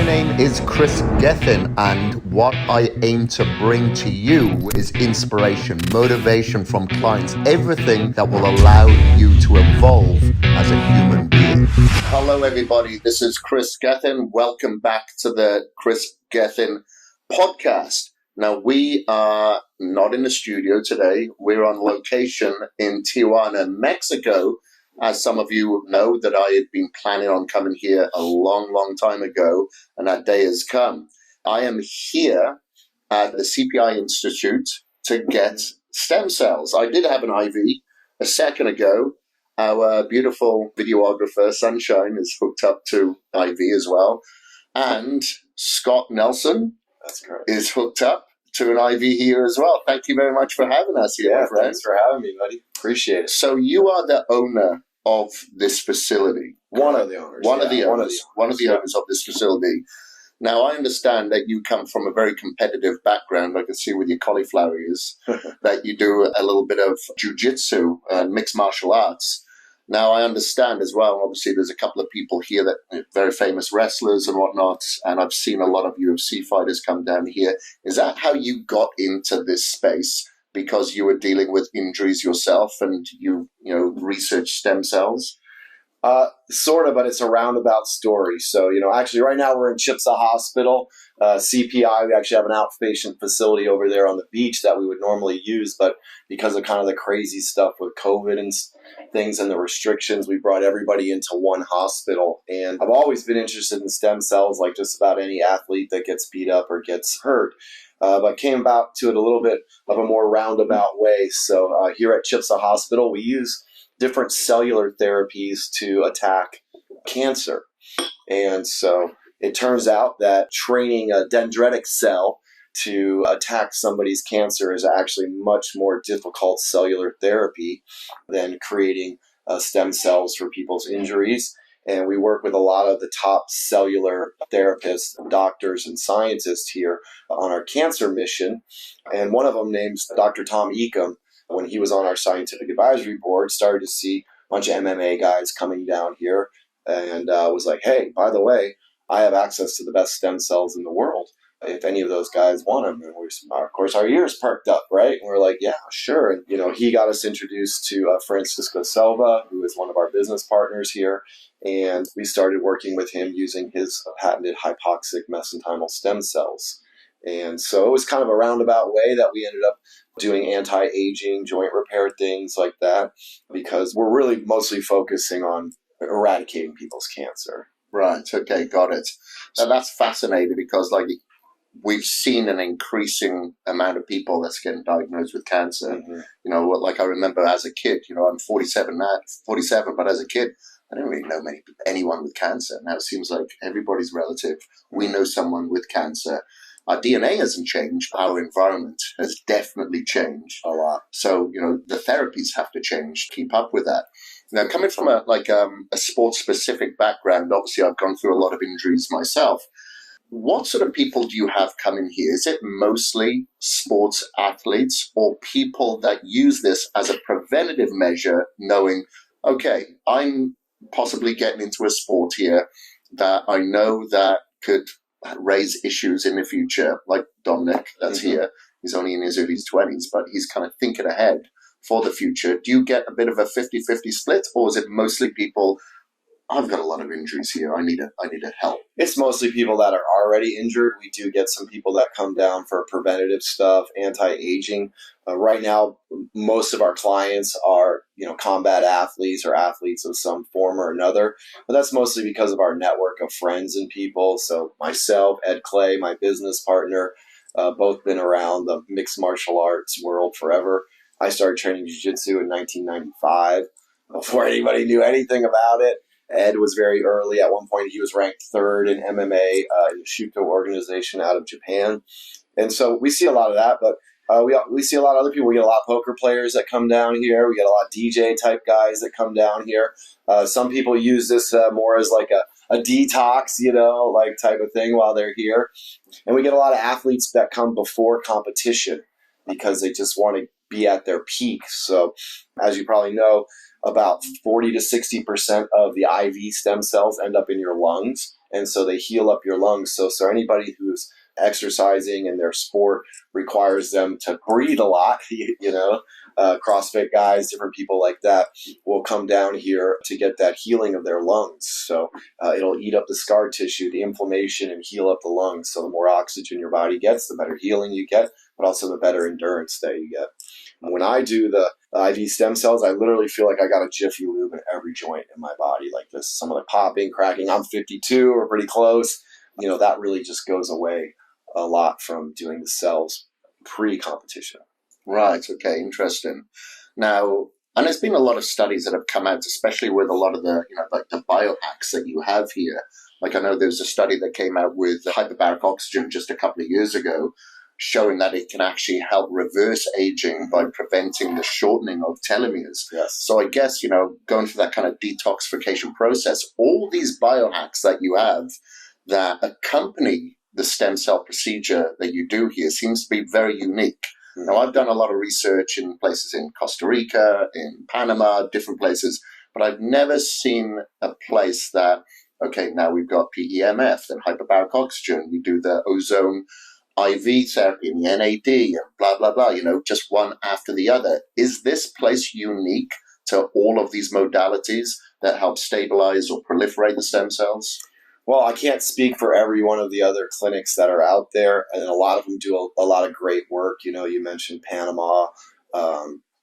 My name is Kris Gethin, and what I aim to bring to you is inspiration, motivation from clients, everything that will allow you to evolve as a human being. Hello, everybody. This is Kris Gethin. Welcome back to the Kris Gethin podcast. Now, we are not in the studio today. We're on location in Tijuana, Mexico. As some of you know, that I had been planning on coming here a long time ago, and that day has come. I am here at the CPI Institute to get stem cells. I did have an IV a second ago. Our beautiful videographer, Sunshine, is hooked up to IV as well. And Scott Nelson is hooked up to an IV here as well. Thank you very much for having us here, my friend. Thanks for having me, buddy. Appreciate it. So you are the owner of this facility. One of the owners. One of the owners of this facility. Now, I understand that you come from a very competitive background. I can see with your cauliflower ears that you do a little bit of jiu-jitsu and mixed martial arts. Now, I understand as well, obviously, there's a couple of people here that are very famous wrestlers and whatnot, and I've seen a lot of UFC fighters come down here. Is that how you got into this space? Because you were dealing with injuries yourself and you researched stem cells? Sort of, but it's a roundabout story. So, actually right now we're in Chipsa Hospital, CPI. We actually have an outpatient facility over there on the beach that we would normally use, but because of kind of the crazy stuff with COVID and things and the restrictions, we brought everybody into one hospital. And I've always been interested in stem cells, like just about any athlete that gets beat up or gets hurt. But came about to it a little bit of a more roundabout way. So here at Chipsa Hospital, we use different cellular therapies to attack cancer. And so it turns out that training a dendritic cell to attack somebody's cancer is actually much more difficult cellular therapy than creating stem cells for people's injuries. And we work with a lot of the top cellular therapists, doctors, and scientists here on our cancer mission. And one of them, named Dr. Tom Ecom, when he was on our scientific advisory board, started to see a bunch of MMA guys coming down here and was like, hey, by the way, I have access to the best stem cells in the world if any of those guys want them. And of course, our ears perked up, right? And we're like, yeah, sure. And, he got us introduced to Francisco Silva, who is one of our business partners here. And we started working with him using his patented hypoxic mesenchymal stem cells. And so it was kind of a roundabout way that we ended up doing anti-aging, joint repair, things like that, because we're really mostly focusing on eradicating people's cancer. Right. Okay. Got it. Now that's fascinating because we've seen an increasing amount of people that's getting diagnosed with cancer. Mm-hmm. I remember as a kid, I'm 47 now, but as a kid, I didn't really know anyone with cancer. Now it seems like everybody's relative. We know someone with cancer. Our DNA hasn't changed. Our environment has definitely changed a lot. So, the therapies have to change to keep up with that. Now, coming from a sports-specific background, obviously I've gone through a lot of injuries myself. What sort of people do you have coming here? Is it mostly sports athletes or people that use this as a preventative measure, knowing, okay, I'm possibly getting into a sport here that I know that could raise issues in the future, like Dominic that's mm-hmm. here. He's only in his early 20s, but he's kind of thinking ahead for the future. Do you get a bit of a 50-50 split, or is it mostly people, I've got a lot of injuries here, I need help? It's mostly people that are already injured. We do get some people that come down for preventative stuff, anti-aging. Right now, most of our clients are, combat athletes or athletes of some form or another. But that's mostly because of our network of friends and people. So myself, Ed Clay, my business partner, both been around the mixed martial arts world forever. I started training jiu-jitsu in 1995 before anybody knew anything about it. Ed was very early. At one point, he was ranked third in MMA in the Shuto organization out of Japan. And so we see a lot of that, but we see a lot of other people. We get a lot of poker players that come down here. We get a lot of DJ-type guys that come down here. Some people use this more as like a detox, type of thing while they're here. And we get a lot of athletes that come before competition because they just want to be at their peak. So as you probably know, about 40 to 60% of the IV stem cells end up in your lungs. And so they heal up your lungs. So anybody who's exercising and their sport requires them to breathe a lot, CrossFit guys, different people like that will come down here to get that healing of their lungs. So it'll eat up the scar tissue, the inflammation, and heal up the lungs. So the more oxygen your body gets, the better healing you get, but also the better endurance that you get. When I do the IV stem cells, I literally feel like I got a Jiffy Lube in every joint in my body, like this. Some of the popping, cracking. I'm 52 or pretty close. That really just goes away a lot from doing the cells pre-competition. Right. Okay. Interesting. Now, and there's been a lot of studies that have come out, especially with a lot of the, like the biohacks that you have here. Like I know there's a study that came out with hyperbaric oxygen just a couple of years ago, showing that it can actually help reverse aging by preventing the shortening of telomeres. Yes. So I guess, going through that kind of detoxification process, all these biohacks that you have that accompany the stem cell procedure that you do here seems to be very unique. Now, I've done a lot of research in places in Costa Rica, in Panama, different places, but I've never seen a place that, okay, now we've got PEMF and hyperbaric oxygen. We do the ozone IV therapy and the NAD and blah, blah, blah, just one after the other. Is this place unique to all of these modalities that help stabilize or proliferate the stem cells? Well, I can't speak for every one of the other clinics that are out there, and a lot of them do a lot of great work. You mentioned Panama,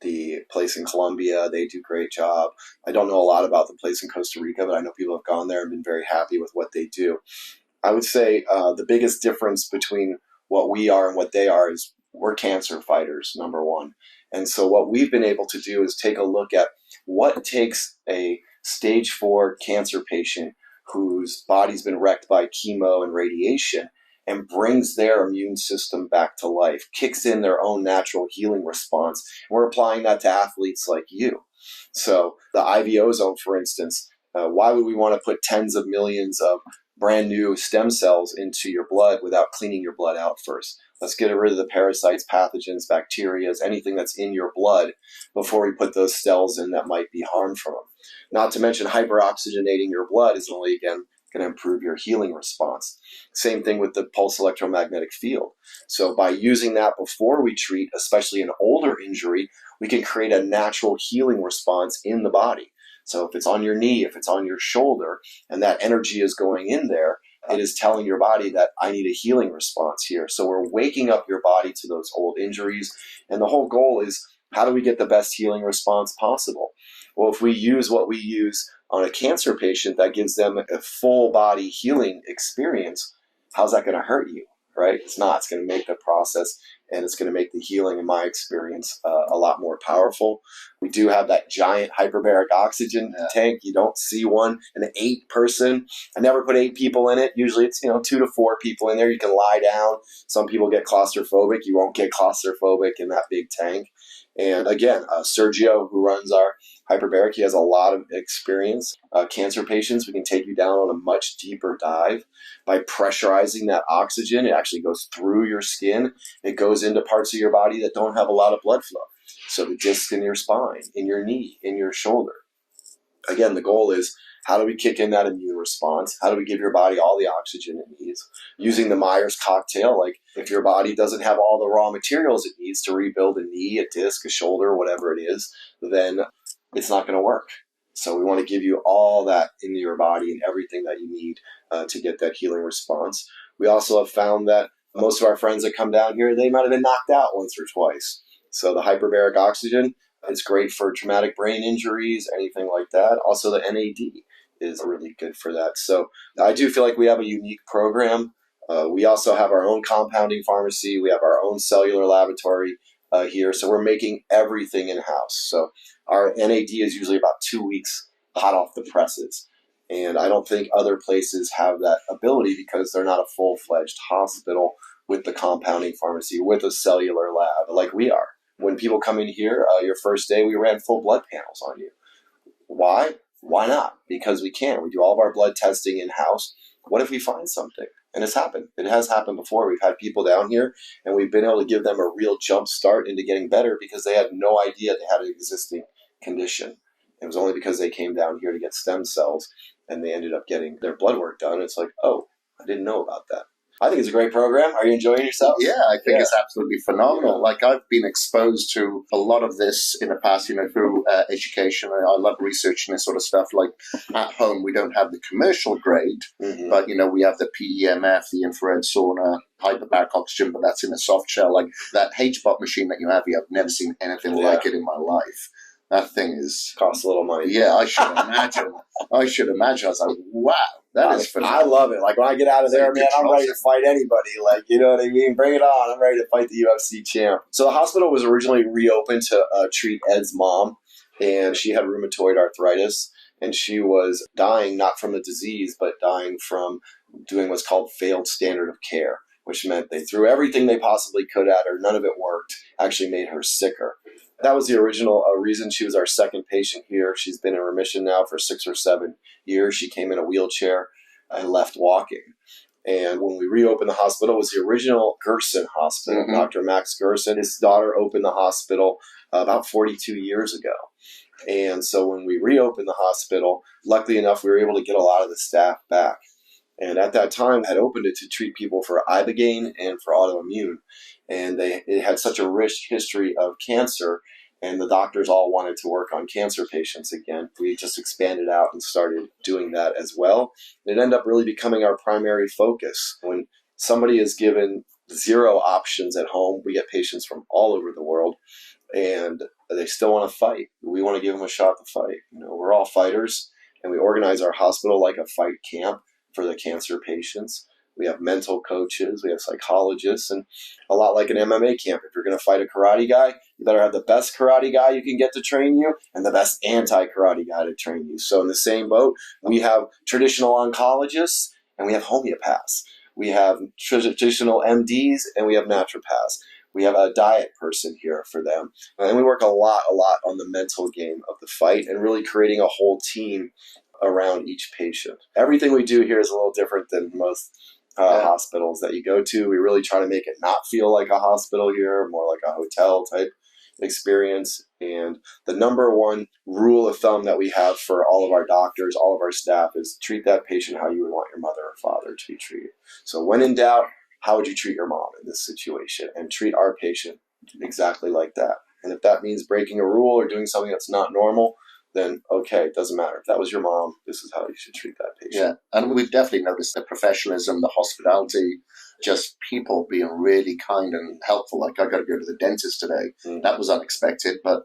the place in Colombia, they do a great job. I don't know a lot about the place in Costa Rica, but I know people have gone there and been very happy with what they do. I would say the biggest difference between what we are and what they are is we're cancer fighters, number one. And so what we've been able to do is take a look at what takes a stage 4 cancer patient whose body's been wrecked by chemo and radiation and brings their immune system back to life, kicks in their own natural healing response. And we're applying that to athletes like you. So the IV ozone, for instance, why would we want to put tens of millions of brand new stem cells into your blood without cleaning your blood out first? Let's get rid of the parasites, pathogens, bacteria, anything that's in your blood before we put those cells in that might be harmed from them. Not to mention hyperoxygenating your blood is only, again, going to improve your healing response. Same thing with the pulse electromagnetic field. So by using that before we treat, especially an older injury, we can create a natural healing response in the body. So if it's on your knee, if it's on your shoulder, and that energy is going in there, it is telling your body that I need a healing response here. So we're waking up your body to those old injuries. And the whole goal is, how do we get the best healing response possible? Well, if we use what we use on a cancer patient that gives them a full body healing experience, how's that going to hurt you, right? It's not. It's going to make the process and it's going to make the healing, in my experience, a lot more powerful. We do have that giant hyperbaric oxygen tank. You don't see one, an 8-person. I never put 8 people in it. Usually it's 2 to 4 people in there. You can lie down. Some people get claustrophobic. You won't get claustrophobic in that big tank. And again, Sergio, who runs our hyperbaric, he has a lot of experience. Cancer patients, we can take you down on a much deeper dive by pressurizing that oxygen. It actually goes through your skin. It goes into parts of your body that don't have a lot of blood flow. So the disc in your spine, in your knee, in your shoulder. Again, the goal is, how do we kick in that immune response? How do we give your body all the oxygen it needs? Using the Myers cocktail, like if your body doesn't have all the raw materials it needs to rebuild a knee, a disc, a shoulder, whatever it is, then it's not going to work. So we want to give you all that in your body and everything that you need to get that healing response. We also have found that most of our friends that come down here, they might have been knocked out once or twice. So the hyperbaric oxygen is great for traumatic brain injuries, anything like that. Also the NAD is really good for that. So I do feel like we have a unique program. We also have our own compounding pharmacy. We have our own cellular laboratory here. So we're making everything in-house. So our NAD is usually about 2 weeks hot off the presses. And I don't think other places have that ability because they're not a full-fledged hospital with the compounding pharmacy, with a cellular lab like we are. When people come in here, your first day, we ran full blood panels on you. Why? Why not? Because we can. We do all of our blood testing in-house. What if we find something? And it's happened. It has happened before. We've had people down here, and we've been able to give them a real jump start into getting better because they had no idea they had an existing condition. It was only because they came down here to get stem cells and they ended up getting their blood work done. It's like, oh, I didn't know about that. I think it's a great program. Are you enjoying yourself? Yeah, I think it's absolutely phenomenal. Like, I've been exposed to a lot of this in the past, through education. I love researching this sort of stuff. Like, at home, we don't have the commercial grade, but, we have the PEMF, the infrared sauna, hyperbaric oxygen, but that's in a soft shell. Like, that HBOT machine that you have here, I've never seen anything like it in my life. That thing costs a little money. Yeah, I should imagine. I was like, wow, that is phenomenal. I love it. Like, when I get out of there, man, I'm ready to fight anybody. Like, you know what I mean? Bring it on. I'm ready to fight the UFC champ. So the hospital was originally reopened to treat Ed's mom, and she had rheumatoid arthritis, and she was dying not from the disease, but dying from doing what's called failed standard of care, which meant they threw everything they possibly could at her. None of it worked. Actually made her sicker. That was the original reason. She was our second patient here. She's been in remission now for 6 or 7 years. She came in a wheelchair and left walking. And when we reopened the hospital, it was the original Gerson Hospital. Dr. Max Gerson, his daughter opened the hospital about 42 years ago. And so when we reopened the hospital, luckily enough, we were able to get a lot of the staff back. And at that time, I had opened it to treat people for ibogaine and for autoimmune. And it had such a rich history of cancer, and the doctors all wanted to work on cancer patients again. We just expanded out and started doing that as well. It ended up really becoming our primary focus. When somebody is given 0 options at home, we get patients from all over the world, and they still want to fight. We want to give them a shot to fight. We're all fighters, and we organize our hospital like a fight camp for the cancer patients. We have mental coaches, we have psychologists, and a lot like an MMA camp. If you're going to fight a karate guy, you better have the best karate guy you can get to train you and the best anti-karate guy to train you. So in the same boat, we have traditional oncologists and we have homeopaths. We have traditional MDs and we have naturopaths. We have a diet person here for them. And we work a lot on the mental game of the fight and really creating a whole team around each patient. Everything we do here is a little different than most hospitals that you go to. We really try to make it not feel like a hospital here, more like a hotel type experience. And the number one rule of thumb that we have for all of our doctors, all of our staff, is treat that patient how you would want your mother or father to be treated. So when in doubt, how would you treat your mom in this situation? And treat our patient exactly like that. And if that means breaking a rule or doing something that's not normal, then okay, it doesn't matter. If that was your mom, this is how you should treat that patient. Yeah, and we've definitely noticed the professionalism, the hospitality, just people being really kind and helpful. Like, I got to go to the dentist today. That was unexpected, but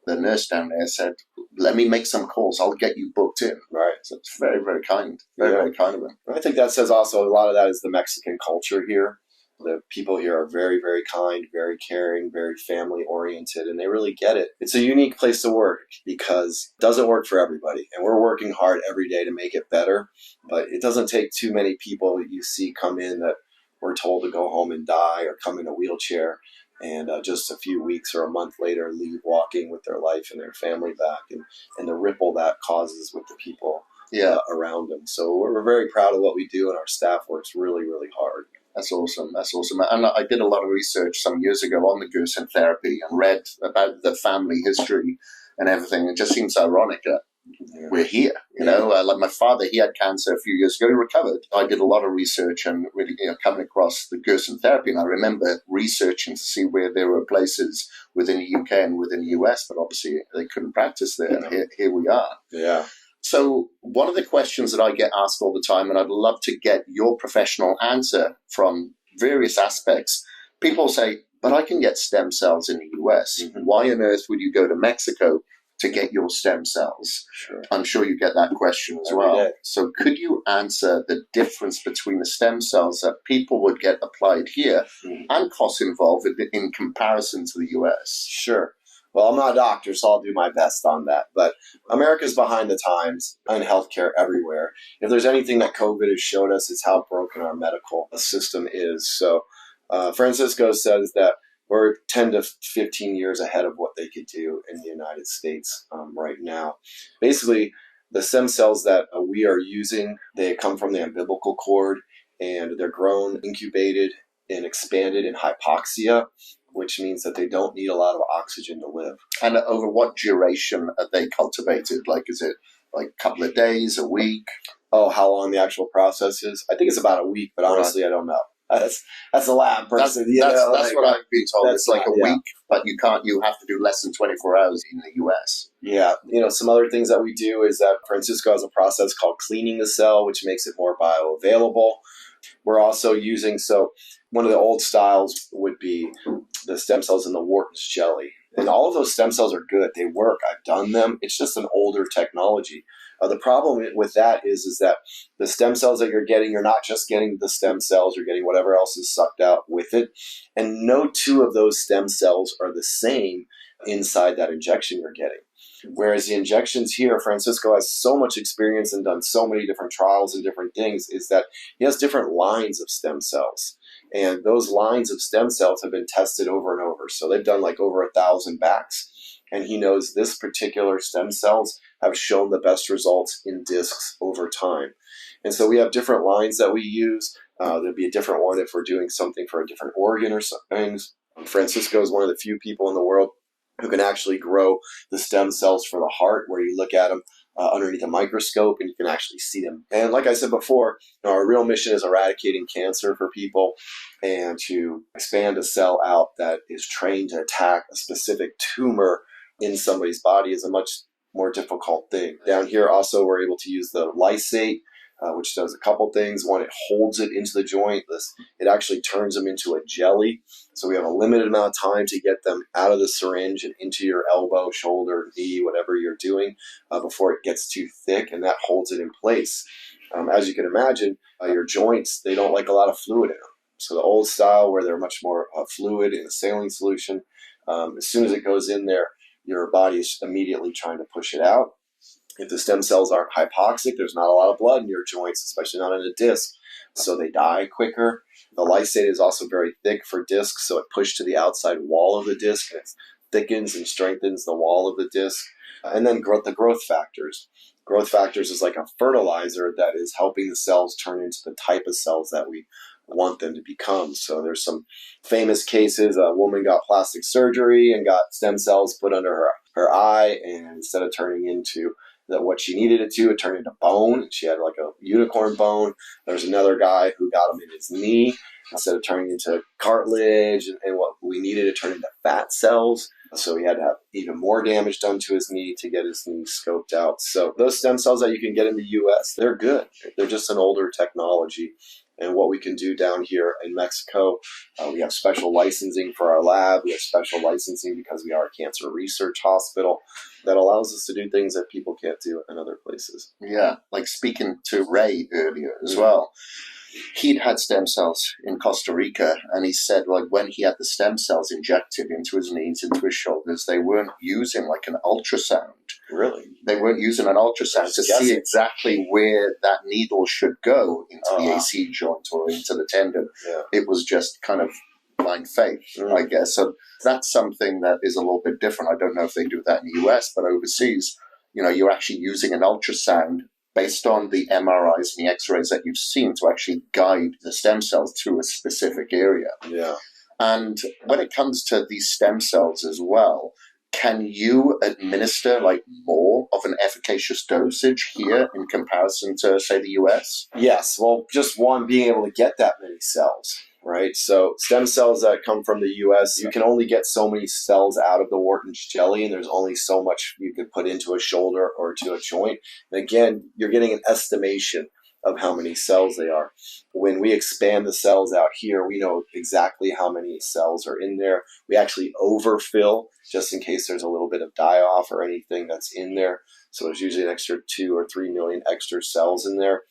the nurse down there said, let me make some calls. I'll get you booked in. Right. So it's very, very kind. Very kind of them. I think that says also a lot of that is the Mexican culture here. The people here are very, very kind, very caring, very family-oriented, and they really get it. It's a unique place to work because it doesn't work for everybody, and we're working hard every day to make it better, but it doesn't take too many people that you see come in that we're told to go home and die or come in a wheelchair and just a few weeks or a month later leave walking with their life and their family back, and the ripple that causes with the people around them. So we're very proud of what we do, and our staff works really, really hard. That's awesome. And I did a lot of research some years ago on the Gerson therapy and read about the family history and everything. It just seems ironic that we're here. Like my father, he had cancer a few years ago. He recovered. I did a lot of research and really, coming across the Gerson therapy. And I remember researching to see where there were places within the UK and within the US, but obviously they couldn't practice there. And here we are. Yeah. So one of the questions that I get asked all the time, and I'd love to get your professional answer from various aspects, people say, but I can get stem cells in the US. Why on earth would you go to Mexico to get your stem cells? Sure. I'm sure you get that question as well. So could you answer the difference between the stem cells that people would get applied here and costs involved in comparison to the US? Sure. Well, I'm not a doctor, so I'll do my best on that. But America's behind the times in healthcare everywhere. If there's anything that COVID has showed us, it's how broken our medical system is. So Francisco says that we're 10 to 15 years ahead of what they could do in the United States right now. Basically, the stem cells that we are using, they come from the umbilical cord, and they're grown, incubated, and expanded in hypoxia which means that they don't need a lot of oxygen to live. And over what duration are they cultivated? Like, is it like a couple of days, a week? Oh, how long the actual process is? I think it's about a week, but honestly, I don't know. That's a lab person. That's what I've been told. It's like a week, but you have to do less than 24 hours in the US. Yeah. Some other things that we do is that Francisco has a process called cleaning the cell, which makes it more bioavailable. We're also using, one of the old styles would be the stem cells in the Wharton's jelly. And all of those stem cells are good. They work. I've done them. It's just an older technology. The problem with that is that the stem cells that you're getting, you're not just getting the stem cells, you're getting whatever else is sucked out with it. And no two of those stem cells are the same inside that injection you're getting. Whereas the injections here, Francisco has so much experience and done so many different trials and different things, is that he has different lines of stem cells. And those lines of stem cells have been tested over and over. So they've done like over 1,000 backs. And he knows this particular stem cells have shown the best results in discs over time. And so we have different lines that we use. There'd be a different one if we're doing something for a different organ or something. Francisco is one of the few people in the world who can actually grow the stem cells for the heart, where you look at them underneath a microscope and you can actually see them. And like I said before, our real mission is eradicating cancer for people and to expand a cell out that is trained to attack a specific tumor in somebody's body is a much more difficult thing. Down here also we're able to use the lysate, which does a couple things. One, it holds it into the joint. It actually turns them into a jelly. So we have a limited amount of time to get them out of the syringe and into your elbow, shoulder, knee, whatever you're doing, before it gets too thick, and that holds it in place. As you can imagine, your joints, they don't like a lot of fluid in them. So the old style where they're much more fluid in a saline solution, as soon as it goes in there, your body is immediately trying to push it out. If the stem cells aren't hypoxic, there's not a lot of blood in your joints, especially not in a disc, so they die quicker. The lysate is also very thick for discs, so it pushes to the outside wall of the disc, and it thickens and strengthens the wall of the disc. And then the growth factors. Growth factors is like a fertilizer that is helping the cells turn into the type of cells that we want them to become. So there's some famous cases. A woman got plastic surgery and got stem cells put under her eye, and instead of turning into what she needed it to, it turned into bone. She had like a unicorn bone. There's another guy who got him in his knee. Instead of turning into cartilage and what we needed, it turned into fat cells. So he had to have even more damage done to his knee to get his knee scoped out. So those stem cells that you can get in the US, they're good. They're just an older technology. And what we can do down here in Mexico, we have special licensing for our lab. We have special licensing because we are a cancer research hospital that allows us to do things that people can't do in other places. Yeah, like speaking to Ray earlier as well. He'd had stem cells in Costa Rica, and he said, like, when he had the stem cells injected into his knees, into his shoulders, they weren't using like an ultrasound. Really? They weren't using an ultrasound to see exactly where that needle should go into the AC joint or into the tendon. Yeah. It was just kind of blind faith, I guess. So that's something that is a little bit different. I don't know if they do that in the US, but overseas, you're actually using an ultrasound based on the MRIs and the X-rays that you've seen to actually guide the stem cells to a specific area. Yeah. And when it comes to these stem cells as well, can you administer like more of an efficacious dosage here in comparison to, say, the US? Yes. Well, just one, being able to get that many cells, right? So stem cells that come from the US, you can only get so many cells out of the Wharton's jelly, and there's only so much you can put into a shoulder or to a joint. And again, you're getting an estimation of how many cells they are. When we expand the cells out here, we know exactly how many cells are in there. We actually overfill just in case there's a little bit of die-off or anything that's in there. So there's usually an extra 2 or 3 million extra cells in there.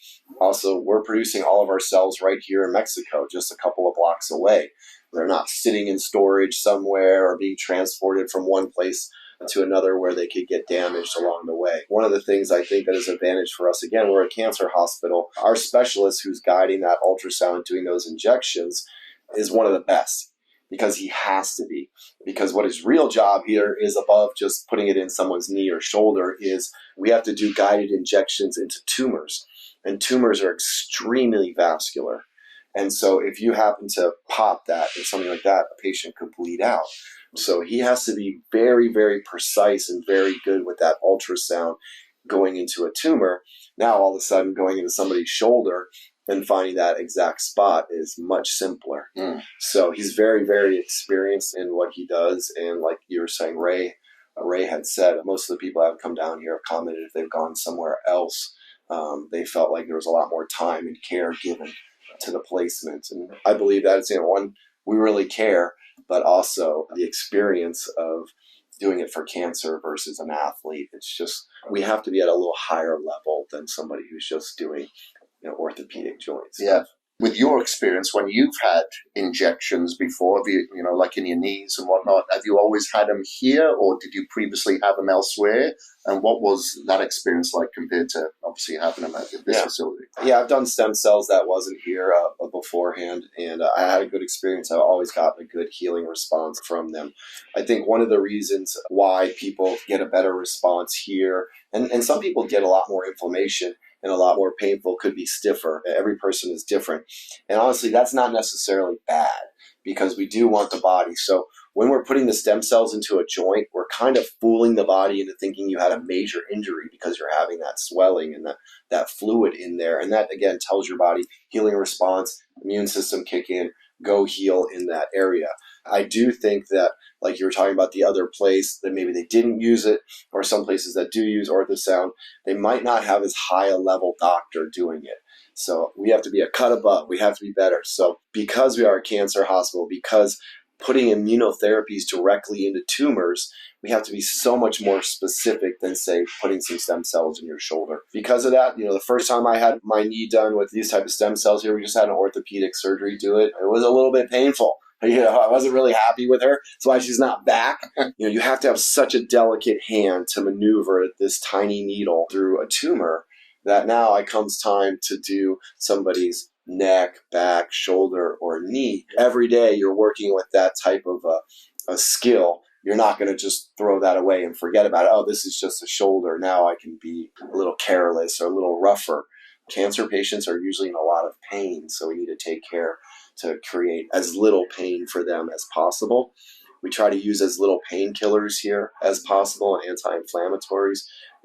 Also, we're producing all of our cells right here in Mexico, just a couple of blocks away. They're not sitting in storage somewhere or being transported from one place to another where they could get damaged along the way. One of the things I think that is an advantage for us, again, we're a cancer hospital. Our specialist who's guiding that ultrasound, doing those injections, is one of the best because he has to be. Because what his real job here is, above just putting it in someone's knee or shoulder, is we have to do guided injections into tumors. And tumors are extremely vascular. And so if you happen to pop that or something like that, a patient could bleed out. So he has to be very, very precise and very good with that ultrasound going into a tumor. Now, all of a sudden, going into somebody's shoulder and finding that exact spot is much simpler. So he's very, very experienced in what he does. And like you were saying, Ray had said, most of the people that have come down here have commented if they've gone somewhere else, they felt like there was a lot more time and care given to the placement. And I believe that it's, one, we really care, but also the experience of doing it for cancer versus an athlete. It's just, we have to be at a little higher level than somebody who's just doing, orthopedic joints. Yeah. With your experience, when you've had injections before, have you, like in your knees and whatnot, have you always had them here, or did you previously have them elsewhere? And what was that experience like compared to obviously having them at this facility? Yeah, I've done stem cells that wasn't here beforehand, and I had a good experience. I've always gotten a good healing response from them. I think one of the reasons why people get a better response here, and some people get a lot more inflammation and a lot more painful, could be stiffer. Every person is different. And honestly, that's not necessarily bad, because we do want the body. So when we're putting the stem cells into a joint, we're kind of fooling the body into thinking you had a major injury because you're having that swelling and that fluid in there. And that, again, tells your body healing response, immune system kick in, go heal in that area. I do think that, like you were talking about the other place, that maybe they didn't use it, or some places that do use ultrasound, they might not have as high a level doctor doing it. So we have to be a cut above. We have to be better. So because we are a cancer hospital, because putting immunotherapies directly into tumors, we have to be so much more specific than, say, putting some stem cells in your shoulder. Because of that, the first time I had my knee done with these type of stem cells here, we just had an orthopedic surgery do it. It was a little bit painful. I wasn't really happy with her. That's why she's not back. You have to have such a delicate hand to maneuver this tiny needle through a tumor that now it comes time to do somebody's neck, back, shoulder, or knee. Every day you're working with that type of a skill. You're not going to just throw that away and forget about it. Oh, this is just a shoulder. Now I can be a little careless or a little rougher. Cancer patients are usually in a lot of pain, so we need to take care to create as little pain for them as possible. We try to use as little painkillers here as possible and anti-inflammatories.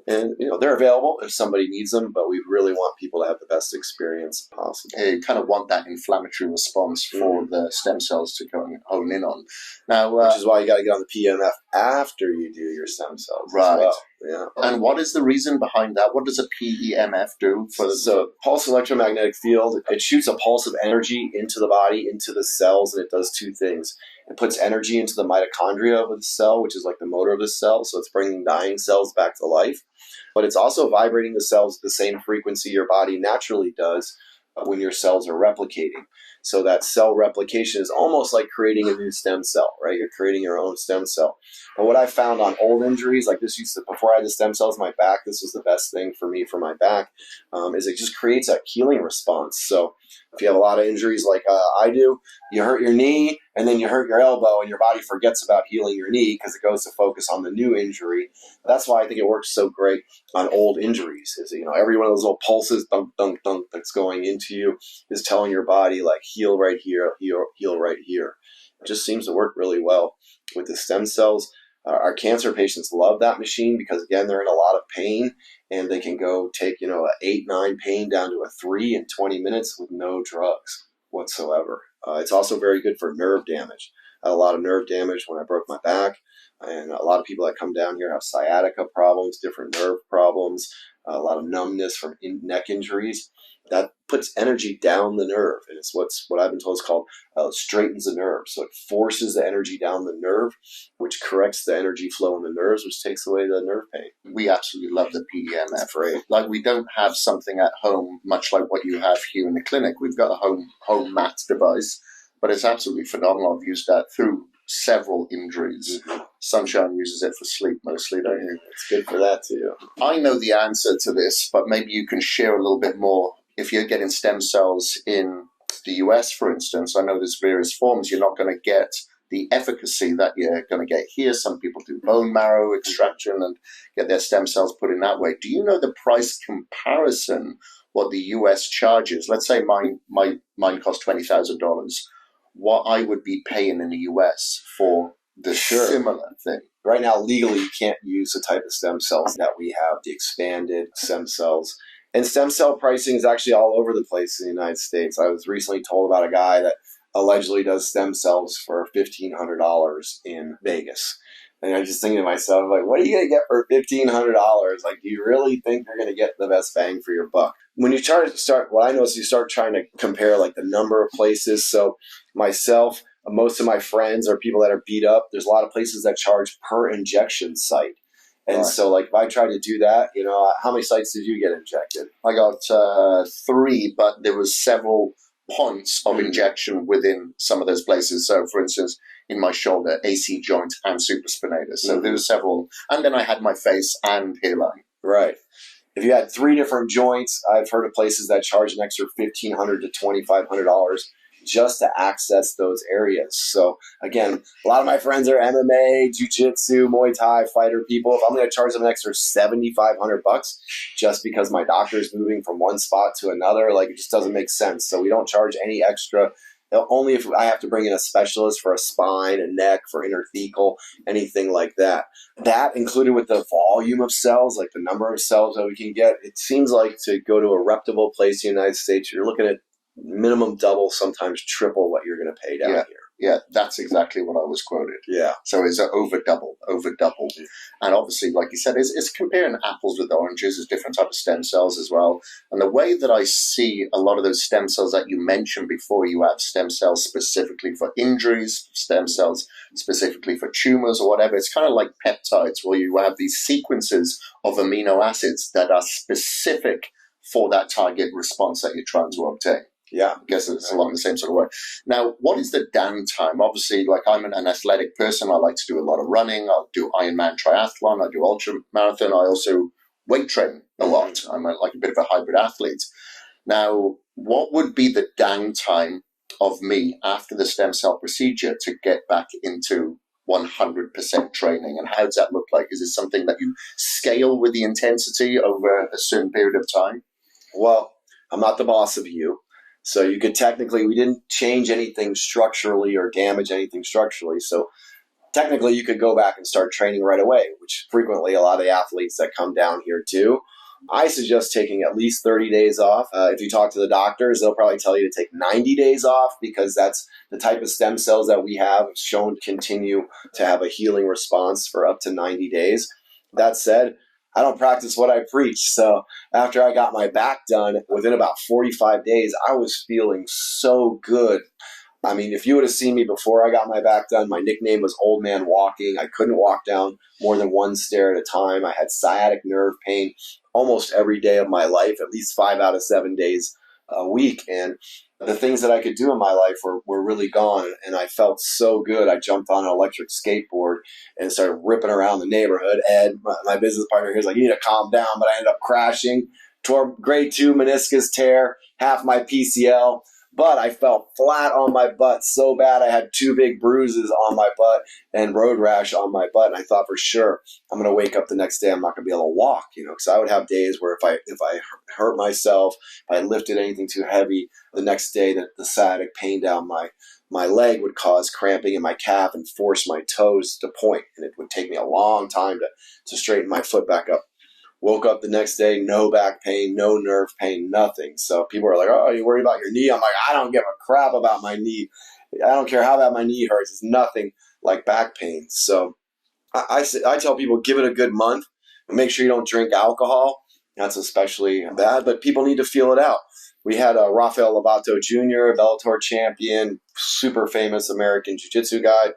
And, they're available if somebody needs them, but we really want people to have the best experience possible. Yeah, you kind of want that inflammatory response for the stem cells to go and hone in on. Now, which is why you got to get on the PEMF after you do your stem cells. Right. As well. Yeah. And what is the reason behind that? What does a PEMF do? So pulse electromagnetic field, it shoots a pulse of energy into the body, into the cells, and it does two things. It puts energy into the mitochondria of the cell, which is like the motor of the cell, so it's bringing dying cells back to life. But it's also vibrating the cells at the same frequency your body naturally does when your cells are replicating. So that cell replication is almost like creating a new stem cell, right? You're creating your own stem cell. But what I found on old injuries, like this before I had the stem cells in my back, this was the best thing for me for my back, is it just creates a healing response. So if you have a lot of injuries like I do, you hurt your knee and then you hurt your elbow and your body forgets about healing your knee because it goes to focus on the new injury. That's why I think it works so great on old injuries. Is every one of those little pulses, dunk, dunk, dunk, that's going into you is telling your body like heal right here, heal right here. It just seems to work really well with the stem cells. Our cancer patients love that machine because, again, they're in a lot of pain and they can go take, an 8-9 pain down to a 3 in 20 minutes with no drugs whatsoever. It's also very good for nerve damage. I had a lot of nerve damage when I broke my back, and a lot of people that come down here have sciatica problems, different nerve problems, a lot of numbness from neck injuries. That puts energy down the nerve, and it's what I've been told is called straightens the nerve. So it forces the energy down the nerve, which corrects the energy flow in the nerves, which takes away the nerve pain. We absolutely love the PEMF. That's great. Like, we don't have something at home much like what you have here in the clinic. We've got a home mat device, but it's absolutely phenomenal. I've used that through several injuries. Mm-hmm. Sunshine uses it for sleep mostly, don't you? It's good for that too. I know the answer to this, but maybe you can share a little bit more. If you're getting stem cells in the US, for instance, I know there's various forms. You're not going to get the efficacy that you're going to get here. Some people do bone marrow extraction and get their stem cells put in that way. Do you know the price comparison what the US charges, let's say mine cost $20,000, what I would be paying in the US for the similar thing. Right now, legally, you can't use the type of stem cells that we have, the expanded stem cells. And stem cell pricing is actually all over the place in the United States. I was recently told about a guy that allegedly does stem cells for $1,500 in Vegas. And I'm just thinking to myself, like, what are you going to get for $1,500? Like, do you really think you're going to get the best bang for your buck? When you start, what I know is you start trying to compare like the number of places. So myself, most of my friends are people that are beat up. There's a lot of places that charge per injection site. And so, like, if I try to do that, how many sites did you get injected? I got 3, but there was several points of injection within some of those places. So, for instance, in my shoulder, AC joint and supraspinatus. So there were several. And then I had my face and hairline. Right. If you had 3 different joints, I've heard of places that charge an extra $1,500 to $2,500 just to access those areas. So again, a lot of my friends are MMA, jiu-jitsu, Muay Thai fighter people. If I'm going to charge them an extra $7,500 just because my doctor is moving from one spot to another, like, it just doesn't make sense. So we don't charge any extra. Only if I have to bring in a specialist for a spine, a neck, for interthecal, anything like that. That included with the volume of cells, like the number of cells that we can get, it seems like to go to a reputable place in the United States, you're looking at minimum double, sometimes triple what you're going to pay down here. Yeah, that's exactly what I was quoted. Yeah. So it's over double. And obviously, like you said, it's comparing apples with oranges. There's different types of stem cells as well. And the way that I see a lot of those stem cells that you mentioned before, you have stem cells specifically for injuries, stem cells specifically for tumors or whatever. It's kind of like peptides, where you have these sequences of amino acids that are specific for that target response that you're trying to obtain. Yeah, I guess it's along the same sort of way. Now, what is the downtime? Obviously, like, I'm an athletic person. I like to do a lot of running. I'll do Ironman triathlon. I do ultra marathon. I also weight train a lot. I'm like a bit of a hybrid athlete. Now, what would be the downtime of me after the stem cell procedure to get back into 100% training? And how does that look like? Is it something that you scale with the intensity over a certain period of time? Well, I'm not the boss of you. So you could technically, we didn't change anything structurally or damage anything structurally. So technically you could go back and start training right away, which frequently a lot of the athletes that come down here do. I suggest taking at least 30 days off. If you talk to the doctors, they'll probably tell you to take 90 days off, because that's the type of stem cells that we have shown to continue to have a healing response for up to 90 days. That said, I don't practice what I preach. So after I got my back done, within about 45 days, I was feeling so good. I mean, if you would have seen me before I got my back done, my nickname was Old Man Walking. I couldn't walk down more than one stair at a time. I had sciatic nerve pain almost every day of my life, at least 5 out of 7 days a week. And the things that I could do in my life were really gone, and I felt so good. I jumped on an electric skateboard and started ripping around the neighborhood. Ed, my business partner, he was like, "You need to calm down," but I ended up crashing, tore grade 2 meniscus tear, half my PCL. But I fell flat on my butt so bad. I had 2 big bruises on my butt and road rash on my butt. And I thought, for sure, I'm going to wake up the next day, I'm not going to be able to walk, because I would have days where if I hurt myself, if I lifted anything too heavy, the next day that the sciatic pain down my leg would cause cramping in my calf and force my toes to point. And it would take me a long time to straighten my foot back up. Woke up the next day, no back pain, no nerve pain, nothing. So people are like, "Oh, you worried about your knee?" I'm like, I don't give a crap about my knee. I don't care how bad my knee hurts. It's nothing like back pain. So I tell people, give it a good month. Make sure you don't drink alcohol. That's especially bad, but people need to feel it out. We had Rafael Lovato Jr., Bellator champion, super famous American jiu-jitsu guy.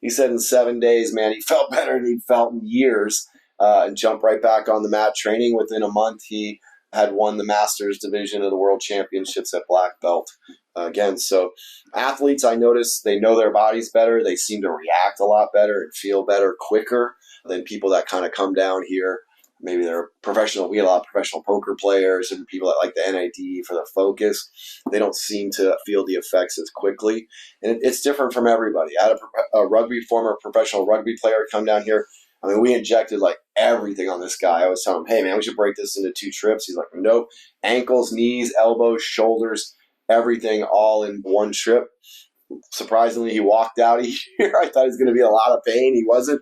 He said in 7 days, man, he felt better than he'd felt in years. And jumped right back on the mat training. Within a month, he had won the Masters division of the World Championships at black belt. Again, so athletes, I notice, they know their bodies better. They seem to react a lot better and feel better quicker than people that kind of come down here. Maybe they're professional. We had a lot of professional poker players and people that like the NID for the focus. They don't seem to feel the effects as quickly. And it's different from everybody. I had a former professional rugby player come down here. I mean, we injected like everything on this guy. I was telling him, hey, man, we should break this into 2 trips. He's like, nope. Ankles, knees, elbows, shoulders, everything all in one trip. Surprisingly, he walked out of here. I thought he was going to be in a lot of pain. He wasn't.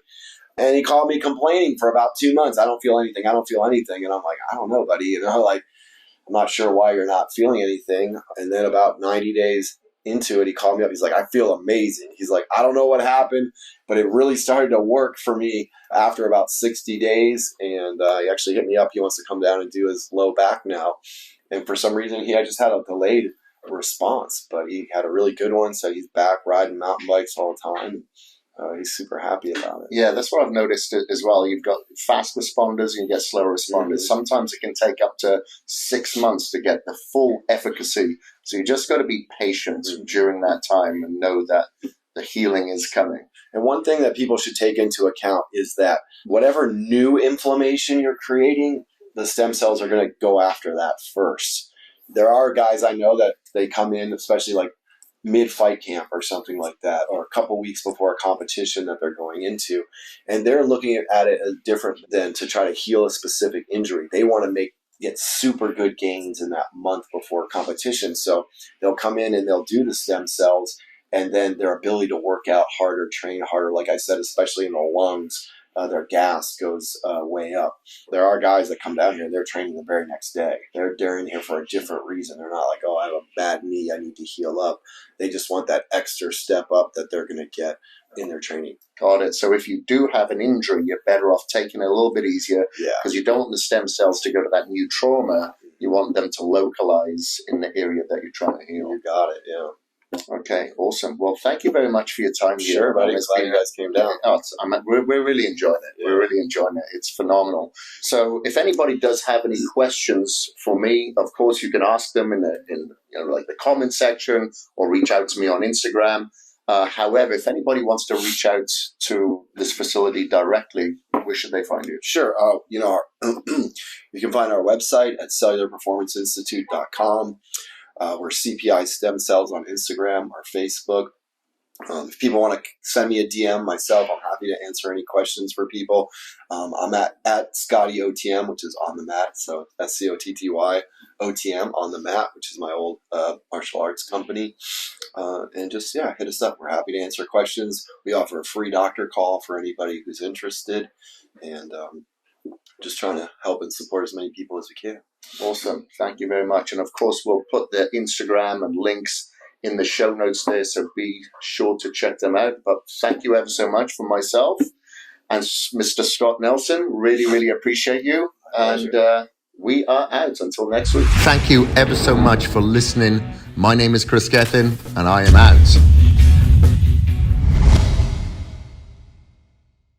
And he called me complaining for about 2 months. I don't feel anything. I don't feel anything. And I'm like, I don't know, buddy. You know, like, I'm not sure why you're not feeling anything. And then about 90 days into it, he called me up. He's like, I feel amazing. He's like, I don't know what happened, but it really started to work for me after about 60 days. And he actually hit me up. He wants to come down and do his low back now. And for some reason, he had just had a delayed response, but he had a really good one. So he's back riding mountain bikes all the time. He's super happy about it. Yeah, that's what I've noticed as well. You've got fast responders and you get slow responders. Sometimes it can take up to 6 months to get the full efficacy. So you just got to be patient during that time and know that the healing is coming. And one thing that people should take into account is that whatever new inflammation you're creating, the stem cells are going to go after that first. There are guys I know that they come in, especially like mid-fight camp or something like that, or a couple weeks before a competition that they're going into, and they're looking at it as different than to try to heal a specific injury. They want to get super good gains in that month before competition. So they'll come in and they'll do the stem cells, and then their ability to work out harder, train harder, like I said, especially in the lungs, their gas goes way up. There are guys that come down here and they're training the very next day. They're in here for a different reason. They're not like, oh, I have a bad knee, I need to heal up. They just want that extra step up that they're going to get in their training. Got it. So if you do have an injury, you're better off taking it a little bit easier because you don't want the stem cells to go to that new trauma. You want them to localize in the area that you're trying to heal. You got it, yeah. Okay, awesome. Well, thank you very much for your time here. Sure, buddy. Glad you guys came down. We're really enjoying it. Yeah. We're really enjoying it. It's phenomenal. So if anybody does have any questions for me, of course, you can ask them in like the comment section or reach out to me on Instagram. However, if anybody wants to reach out to this facility directly, where should they find you? Sure. You can find our website at cellularperformanceinstitute.com. We're CPI Stem Cells on Instagram or Facebook. If people want to send me a DM myself, I'm happy to answer any questions for people. I'm at Scotty OTM, which is on the mat. So SCOTTY OTM on the mat, which is my old martial arts company. And just, hit us up. We're happy to answer questions. We offer a free doctor call for anybody who's interested. And just trying to help and support as many people as we can. Awesome. Thank you very much. And of course, we'll put the Instagram and links in the show notes there, so be sure to check them out. But thank you ever so much from myself and Mr. Scott Nelson. Really, really appreciate you. And we are out until next week. Thank you ever so much for listening. My name is Kris Gethin, and I am out.